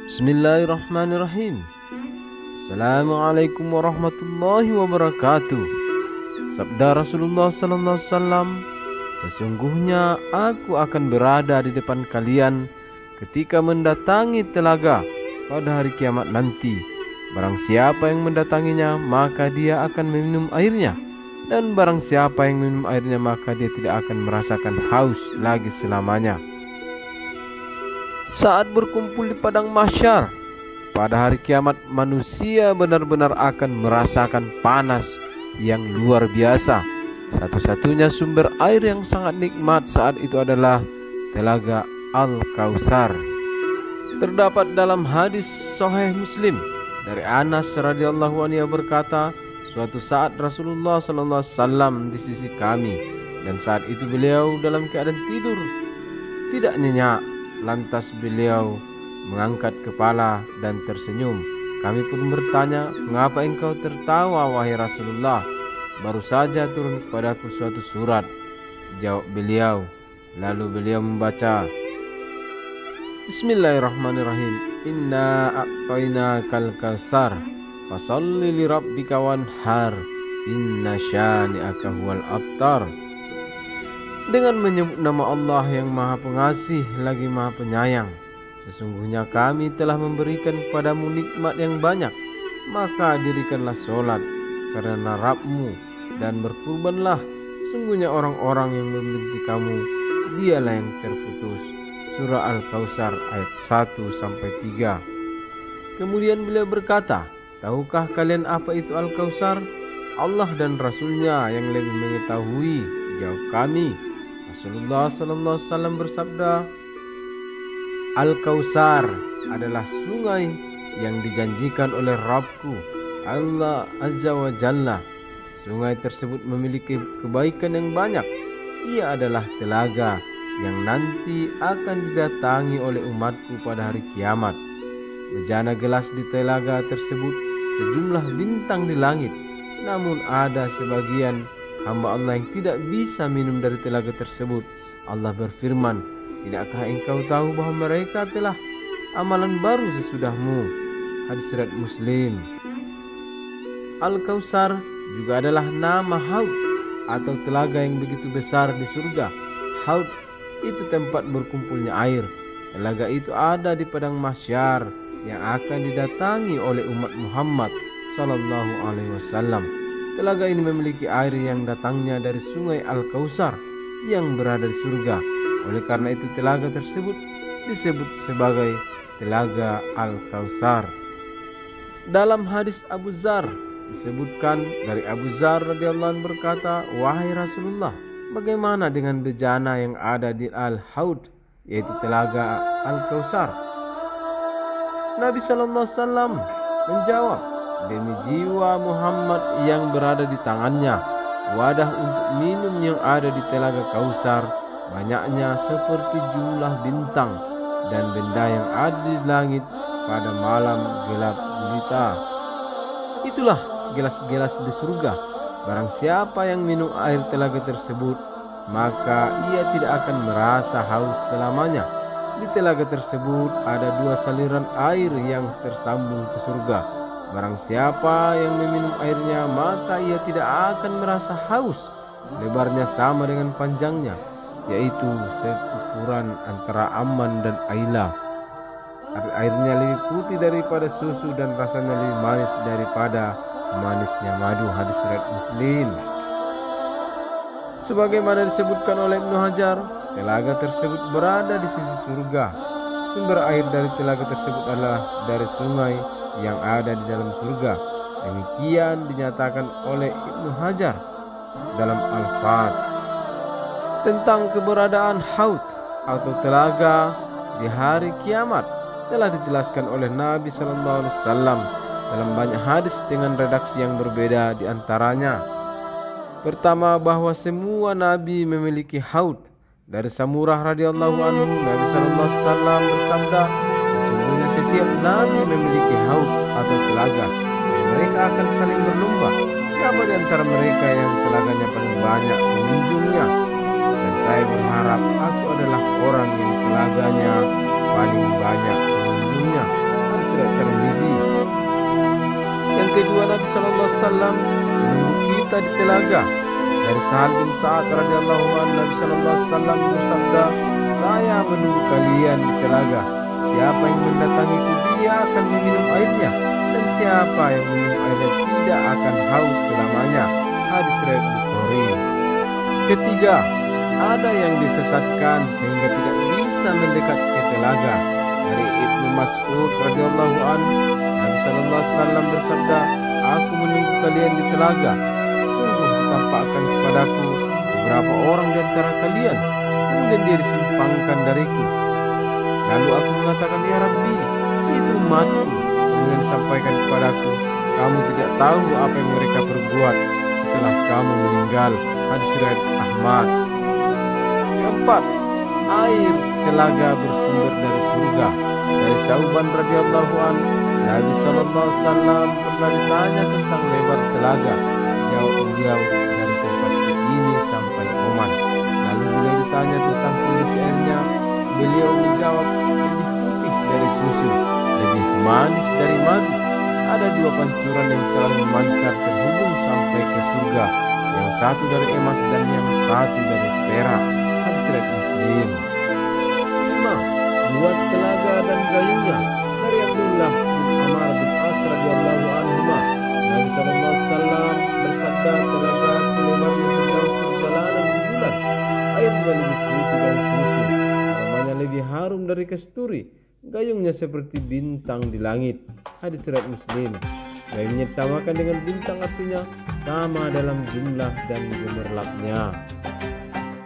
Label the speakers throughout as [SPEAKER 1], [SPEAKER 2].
[SPEAKER 1] Bismillahirrahmanirrahim. Assalamualaikum warahmatullahi wabarakatuh. Sabda Rasulullah sallallahu alaihi wasallam, sesungguhnya aku akan berada di depan kalian ketika mendatangi telaga pada hari kiamat nanti. Barang siapa yang mendatanginya, maka dia akan meminum airnya. Dan barang siapa yang minum airnya, maka dia tidak akan merasakan haus lagi selamanya. Saat berkumpul di padang mahsyar pada hari kiamat, manusia benar-benar akan merasakan panas yang luar biasa. Satu-satunya sumber air yang sangat nikmat saat itu adalah telaga Al-Kautsar. Terdapat dalam hadis Sahih Muslim dari Anas radhiyallahu anhu berkata, suatu saat Rasulullah sallallahu alaihi wasallam di sisi kami, dan saat itu beliau dalam keadaan tidur tidak nyenyak. Lantas beliau mengangkat kepala dan tersenyum. Kami pun bertanya, mengapa engkau tertawa wahai Rasulullah? Baru saja turun kepadaku suatu surat, jawab beliau. Lalu beliau membaca, Bismillahirrahmanirrahim. Inna a'tainakal kautsar fasholli li rabbika wanhar inna syani'aka huwal abtar. Dengan menyebut nama Allah yang Maha Pengasih lagi Maha Penyayang, sesungguhnya kami telah memberikan kepadamu nikmat yang banyak, maka dirikanlah sholat karena Rabbmu dan berkurbanlah. Sungguhnya orang-orang yang membenci kamu, dialah yang terputus. Surah Al-Kautsar ayat 1-3. Kemudian beliau berkata, tahukah kalian apa itu Al-Kautsar? Allah dan Rasulnya yang lebih mengetahui, jawab kami. Rasulullah sallallahu alaihi wasallam bersabda, Al-Kautsar adalah sungai yang dijanjikan oleh Rabbku Allah Azza wa Jalla. Sungai tersebut memiliki kebaikan yang banyak. Ia adalah telaga yang nanti akan didatangi oleh umatku pada hari kiamat. Bejana gelas di telaga tersebut sejumlah bintang di langit. Namun ada sebagian hamba Allah yang tidak bisa minum dari telaga tersebut. Allah berfirman, tidakkah engkau tahu bahwa mereka telah amalan baru sesudahmu? Hadis riwayat Muslim. Al-Kautsar juga adalah nama haud atau telaga yang begitu besar di surga. Haud itu tempat berkumpulnya air. Telaga itu ada di padang mahsyar yang akan didatangi oleh umat Muhammad sallallahu alaihi wasallam. Telaga ini memiliki air yang datangnya dari sungai Al-Kautsar yang berada di surga. Oleh karena itu telaga tersebut disebut sebagai telaga Al-Kautsar. Dalam hadis Abu Dzar disebutkan dari Abu Dzar radhiyallahu anhu berkata, wahai Rasulullah, bagaimana dengan bejana yang ada di Al-Haud, yaitu telaga Al-Kautsar? Nabi sallallahu alaihi wasallam menjawab, demi jiwa Muhammad yang berada di tangannya, wadah untuk minum yang ada di telaga Kautsar banyaknya seperti jumlah bintang dan benda yang ada di langit pada malam gelap gulita. Itulah gelas-gelas di surga. Barang siapa yang minum air telaga tersebut, maka ia tidak akan merasa haus selamanya. Di telaga tersebut ada 2 saliran air yang tersambung ke surga. Barang siapa yang meminum airnya, maka ia tidak akan merasa haus. Lebarnya sama dengan panjangnya, yaitu seukuran antara Amman dan Aila. Airnya lebih putih daripada susu dan rasanya lebih manis daripada manisnya madu. Hadis riwayat Muslim. Sebagaimana disebutkan oleh Ibnu Hajar, telaga tersebut berada di sisi surga. Sumber air dari telaga tersebut adalah dari sungai yang ada di dalam surga. Demikian dinyatakan oleh Ibnu Hajar dalam Al-Fath. Tentang keberadaan haud atau telaga di hari kiamat telah dijelaskan oleh Nabi sallallahu alaihi wasallam dalam banyak hadis dengan redaksi yang berbeda. Di antaranya, pertama, bahwa semua nabi memiliki haud. Dari Samurah radhiyallahu anhu, Nabi sallallahu alaihi wasallam bersabda, sesungguhnya setiap nabi memiliki haud atau telaga, dan mereka akan saling berlomba siapa di antara mereka yang telaganya paling banyak pengunjungnya. Dan saya berharap aku adalah orang yang telaganya paling banyak pengunjungnya. Alaihi Wasallam menunggu kita di telaga. Dari Sahal bin Sa'ad radhiyallahu anhu, Nabi Sallallahu Alaihi Wasallam bersabda, saya menunggu kalian di telaga. Siapa yang mendatangiku, dia akan meminum airnya, dan siapa yang minum airnya tidak akan haus selamanya. Hadis riwayat Bukhari. Ketiga, ada yang disesatkan sehingga tidak bisa mendekat ke telaga. Dari Ibnu Mas'ud radhiyallahu anhu, Nabi Sallallahu Alaihi Wasallam bersabda, aku menunggu kalian di telaga. Sungguh ditampakkan kepadaku beberapa orang di antara kalian, kemudian dia disimpangkan dariku. Lalu aku mengatakan, ya Rabbi, itu umatku. Kemudian disampaikan kepadaku, kamu tidak tahu apa yang mereka perbuat setelah kamu meninggal. Hadis riwayat Ahmad. Keempat, air telaga bersumber dari surga. Dari Sauban radhiyallahu anhu, Nabi Sallallahu Alaihi Wasallam pernah ditanya tentang lebar telaga. Jawab beliau, dari tempat ini sampai Oman. Lalu beliau ditanya tentang kondisi airnya. Beliau menjawab, lebih putih dari susu, lebih manis dari madu. Ada dua pancuran yang selalu memancar terhubung sampai ke surga. Yang satu dari emas dan yang satu dari perak. Hadis riwayat Muslim. 5. Luas telaga dan gayungnya. Dari Abdullah bin Amr bin As radhiyallahu anhu, Nabi Sallallahu Alaihi Wasallam bersabda, telaga lebarnya sejauh perjalanan sebulan. Airnya lebih putih dari susu, aromanya lebih harum dari kasturi, gayungnya seperti bintang di langit. Hadis riwayat Muslim. Gayungnya disamakan dengan bintang, artinya sama dalam jumlah dan gemerlapnya.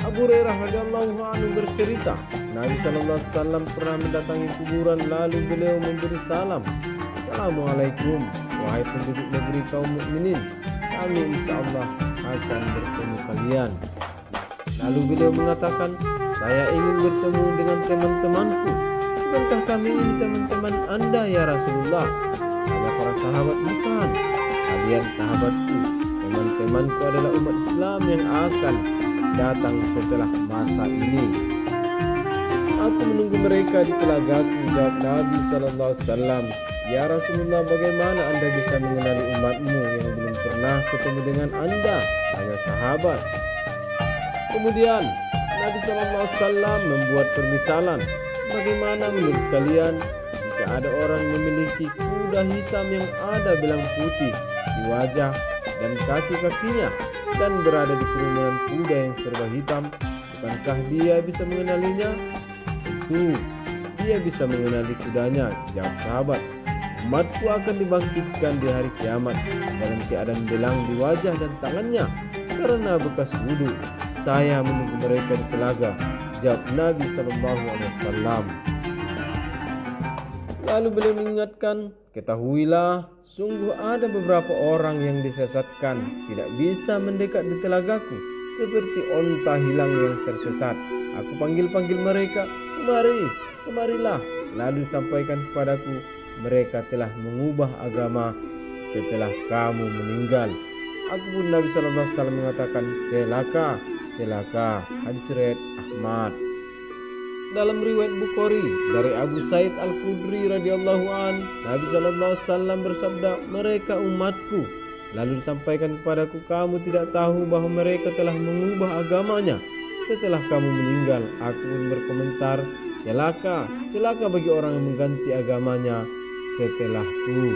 [SPEAKER 1] Abu Hurairah radhiyallahu anhu bercerita, Nabi Sallallahu Alaihi Wasallam pernah mendatangi kuburan, lalu beliau memberi salam, Assalamualaikum wahai penduduk negeri kaum mukminin, kami insyaallah akan bertemu kalian. Lalu beliau mengatakan, saya ingin bertemu dengan teman-temanku. Bukankah kami ini teman-teman Anda ya Rasulullah? Hanya para sahabat, bukan, kalian sahabatku. Teman-temanku adalah umat Islam yang akan datang setelah masa ini. Aku menunggu mereka di telagaku. Jawab Nabi Sallallahu Alaihi Wasallam, ya Rasulullah, bagaimana Anda bisa mengenali umatmu yang belum pernah ketemu dengan Anda? Hanya sahabat. Kemudian Nabi Sallallahu Alaihi Wasallam membuat permisalan, bagaimana menurut kalian jika ada orang memiliki kuda hitam yang ada belang putih di wajah dan kaki-kakinya dan berada di kerumunan kuda yang serba hitam, bukankah dia bisa mengenalinya? Tentu dia bisa mengenali kudanya. Jawab sahabat, umatku akan dibangkitkan di hari kiamat dalam keadaan belang di wajah dan tangannya karena bekas wudhu. Saya menunggu mereka di telaga. Jawab Nabi Sallallahu Alaihi Wasallam. Lalu beliau mengingatkan, ketahuilah, sungguh ada beberapa orang yang disesatkan, tidak bisa mendekat di telagaku, seperti onta hilang yang tersesat. Aku panggil-panggil mereka, kemarilah. Lalu sampaikan kepadaku, mereka telah mengubah agama setelah kamu meninggal. Aku pun Nabi Sallallahu Alaihi Wasallam mengatakan, celaka. Hadis riwayat Ahmad. Dalam riwayat Bukhari dari Abu Sa'id Al-Khudri radhiyallahu an, Nabi Sallallahu Alaihi Wasallam bersabda, mereka umatku. Lalu disampaikan kepadaku, kamu tidak tahu bahwa mereka telah mengubah agamanya setelah kamu meninggal. Aku pun berkomentar, celaka bagi orang yang mengganti agamanya setelahku.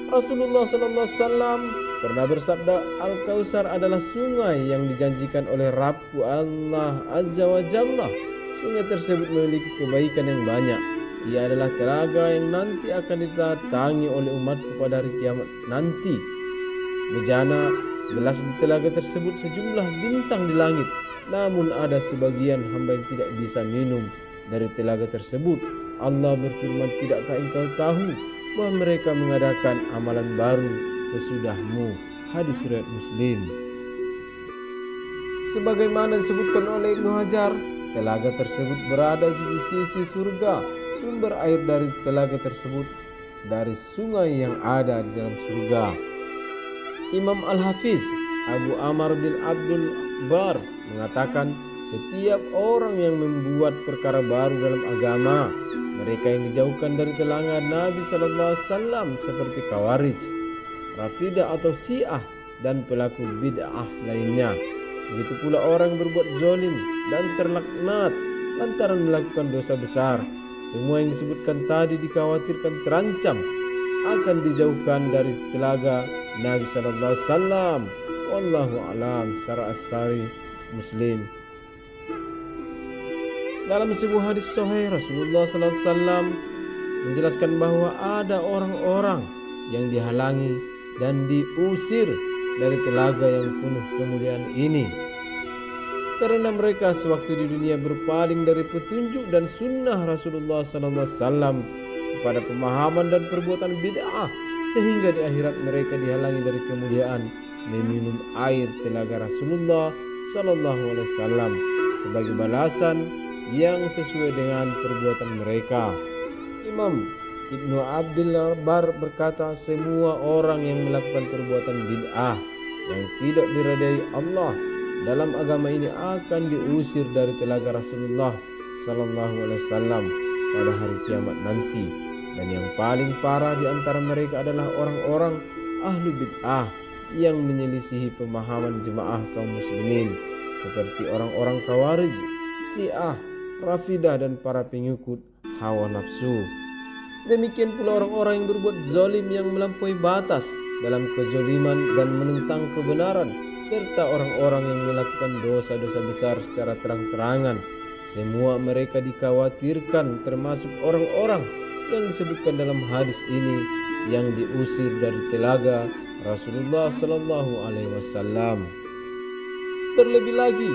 [SPEAKER 1] Rasulullah Sallallahu Alaihi Wasallam pernah bersabda, Al-Kautsar adalah sungai yang dijanjikan oleh Rabbku Allah Azza wa Jalla. Sungai tersebut memiliki kebaikan yang banyak. Ia adalah telaga yang nanti akan didatangi oleh umatku pada hari kiamat nanti. Bejana gelas di telaga tersebut sejumlah bintang di langit. Namun ada sebagian hamba yang tidak bisa minum dari telaga tersebut. Allah berfirman, tidakkah engkau tahu bahwa mereka mengadakan amalan baru sesudahmu? Hadis riwayat Muslim. Sebagaimana disebutkan oleh Ibnu Hajar, telaga tersebut berada di sisi surga. Sumber air dari telaga tersebut dari sungai yang ada di dalam surga. Imam Al-Hafiz Abu Amr bin Abdul Bar mengatakan, setiap orang yang membuat perkara baru dalam agama, mereka yang dijauhkan dari kalangan Nabi Sallallahu Alaihi Wasallam seperti Khawarij. Rafidah atau Syiah, dan pelaku bid'ah lainnya. Begitu pula orang yang berbuat zalim dan terlaknat lantaran melakukan dosa besar. Semua yang disebutkan tadi dikhawatirkan terancam akan dijauhkan dari telaga Nabi sallallahu alaihi wasallam. Wallahu a'lam. Syarah As-Sari Muslim. Dalam sebuah hadis sahih, Rasulullah sallallahu alaihi wasallam menjelaskan bahwa ada orang-orang yang dihalangi dan diusir dari telaga yang penuh kemuliaan ini karena mereka sewaktu di dunia berpaling dari petunjuk dan sunnah Rasulullah sallallahu alaihi wasallam kepada pemahaman dan perbuatan bid'ah, sehingga di akhirat mereka dihalangi dari kemuliaan meminum air telaga Rasulullah sallallahu alaihi wasallam sebagai balasan yang sesuai dengan perbuatan mereka. Imam Ibnu Abdul Bar berkata, semua orang yang melakukan perbuatan bid'ah yang tidak diridai Allah dalam agama ini akan diusir dari telaga Rasulullah sallallahu alaihi wasallam pada hari kiamat nanti. Dan yang paling parah di antara mereka adalah orang-orang ahlu bid'ah yang menyelisihi pemahaman jemaah kaum muslimin, seperti orang-orang Khawarij, Syiah, Rafidah, dan para pengikut hawa nafsu. Demikian pula orang-orang yang berbuat zalim yang melampaui batas dalam kezaliman dan menentang kebenaran, serta orang-orang yang melakukan dosa-dosa besar secara terang-terangan. Semua mereka dikhawatirkan termasuk orang-orang yang disebutkan dalam hadis ini yang diusir dari telaga Rasulullah sallallahu alaihi wasallam. Terlebih lagi,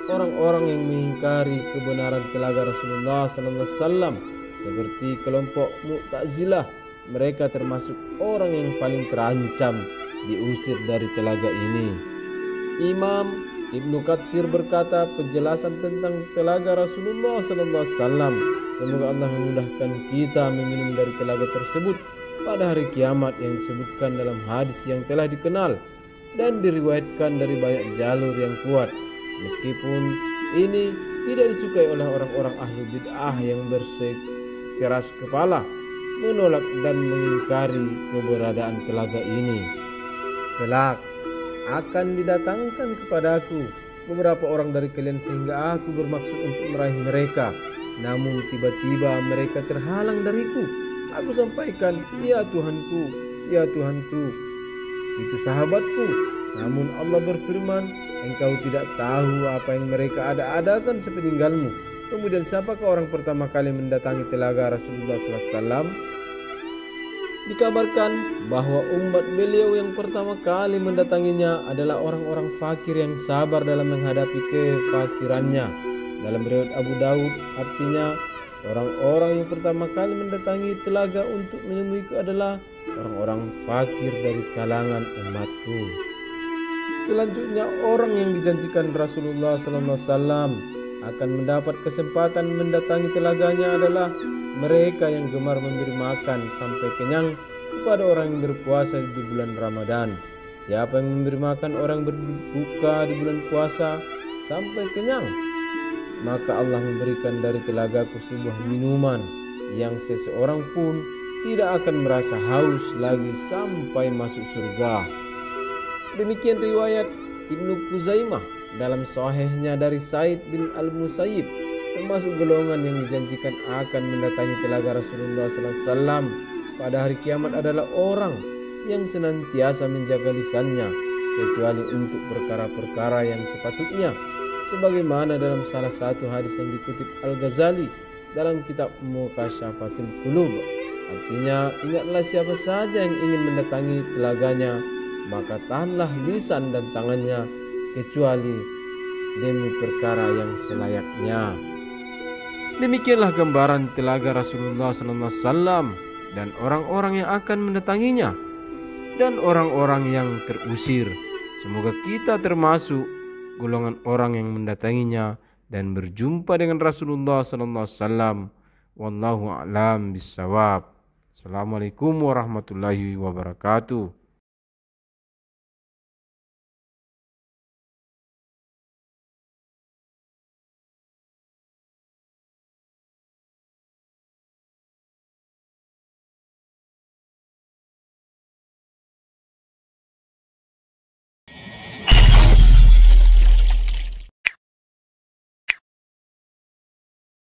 [SPEAKER 1] orang-orang yang mengingkari kebenaran telaga Rasulullah sallallahu alaihi wasallam seperti kelompok Mu'tazilah, mereka termasuk orang yang paling terancam diusir dari telaga ini. Imam Ibnu Katsir berkata, penjelasan tentang telaga Rasulullah sallallahu alaihi wasallam, semoga Allah memudahkan kita meminum dari telaga tersebut pada hari kiamat yang disebutkan dalam hadis yang telah dikenal dan diriwayatkan dari banyak jalur yang kuat. Meskipun ini tidak disukai oleh orang-orang ahli bid'ah yang bersikeras kepala menolak dan mengingkari keberadaan telaga ini. Kelak akan didatangkan kepadaku beberapa orang dari kalian sehingga aku bermaksud untuk meraih mereka, namun tiba-tiba mereka terhalang dariku. Aku sampaikan, ya Tuhanku, ya Tuhanku, itu sahabatku. Namun Allah berfirman, engkau tidak tahu apa yang mereka ada-adakan sepeninggalmu. Kemudian siapakah orang pertama kali mendatangi telaga Rasulullah SAW? Dikabarkan bahwa umat beliau yang pertama kali mendatanginya adalah orang-orang fakir yang sabar dalam menghadapi kefakirannya. Dalam riwayat Abu Daud, artinya orang-orang yang pertama kali mendatangi telaga untuk menemuiku adalah orang-orang fakir dari kalangan umatku. Selanjutnya, orang yang dijanjikan Rasulullah SAW akan mendapat kesempatan mendatangi telaganya adalah mereka yang gemar memberi makan sampai kenyang kepada orang yang berpuasa di bulan Ramadan. Siapa yang memberi makan orang berbuka di bulan puasa sampai kenyang, maka Allah memberikan dari telagaku sebuah minuman yang seseorang pun tidak akan merasa haus lagi sampai masuk surga. Demikian riwayat Ibnu Khuzaimah dalam sahihnya dari Said bin Al-Musayyib, termasuk golongan yang dijanjikan akan mendatangi telaga Rasulullah SAW pada hari kiamat adalah orang yang senantiasa menjaga lisannya kecuali untuk perkara-perkara yang sepatutnya, sebagaimana dalam salah satu hadis yang dikutip Al-Ghazali dalam kitab Mukasyafatul Qulub. Artinya, ingatlah siapa saja yang ingin mendatangi telaganya, maka tahanlah lisan dan tangannya kecuali demi perkara yang selayaknya. Demikianlah gambaran telaga Rasulullah SAW dan orang-orang yang akan mendatanginya dan orang-orang yang terusir. Semoga kita termasuk golongan orang yang mendatanginya dan berjumpa dengan Rasulullah SAW. Wallahu a'lam bissawab. Assalamualaikum warahmatullahi wabarakatuh.